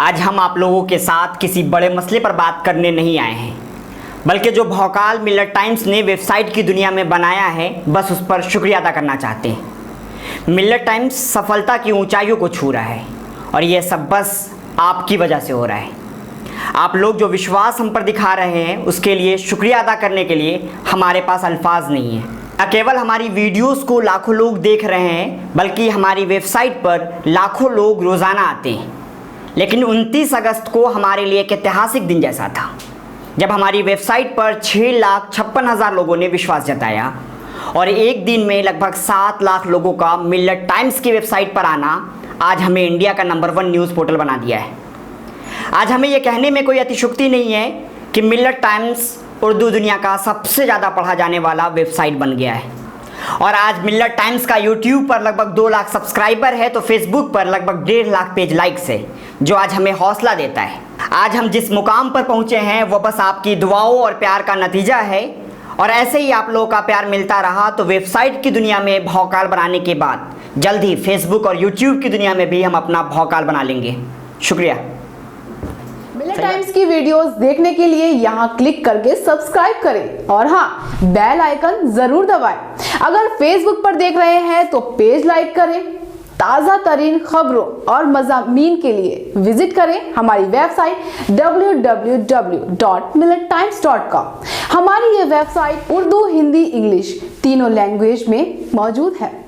आज हम आप लोगों के साथ किसी बड़े मसले पर बात करने नहीं आए हैं, बल्कि जो भौकाल मिलत टाइम्स ने वेबसाइट की दुनिया में बनाया है, बस उस पर शुक्रिया अदा करना चाहते हैं। मिलत टाइम्स सफलता की ऊंचाइयों को छू रहा है और यह सब बस आपकी वजह से हो रहा है। आप लोग जो विश्वास हम पर दिखा रहे हैं, उसके लिए शुक्रिया अदा करने के लिए हमारे पास अल्फाज नहीं है। न केवल हमारी वीडियोस को लाखों लोग देख रहे हैं, बल्कि हमारी वेबसाइट पर लाखों लोग रोज़ाना आते हैं। लेकिन 29 अगस्त को हमारे लिए एक ऐतिहासिक दिन जैसा था, जब हमारी वेबसाइट पर 6,56,000 लोगों ने विश्वास जताया और एक दिन में लगभग 7 लाख लोगों का मिलत टाइम्स की वेबसाइट पर आना आज हमें इंडिया का नंबर 1 न्यूज़ पोर्टल बना दिया है। आज हमें यह कहने में कोई अतिशयोक्ति नहीं है कि मिलत टाइम्स उर्दू दुनिया का सबसे ज़्यादा पढ़ा जाने वाला वेबसाइट बन गया है। और आज मिलत टाइम्स का यूट्यूब पर लगभग 2 लाख सब्सक्राइबर है, तो फेसबुक पर लगभग 1.5 लाख पेज लाइक्स है, जो आज हमें हौसला देता है। आज हम जिस मुकाम पर पहुँचे हैं वो बस आपकी दुआओं और प्यार का नतीजा है। और ऐसे ही आप लोगों का प्यार मिलता रहा तो वेबसाइट की दुनिया में भौकाल बनाने के बाद जल्द ही फेसबुक और यूट्यूब की दुनिया में भी हम अपना भौकाल बना लेंगे। शुक्रिया। मिलत टाइम्स की वीडियोस देखने के लिए यहाँ क्लिक करके सब्सक्राइब करें और हाँ, बेल आइकन जरूर दबाएं। अगर फेसबुक पर देख रहे हैं तो पेज लाइक करें। ताज़ा तरीन खबरों और मज़ामीन के लिए विजिट करें हमारी वेबसाइट www.millettimes.com। हमारी ये वेबसाइट उर्दू, हिंदी, इंग्लिश तीनों लैंग्वेज में मौजूद है।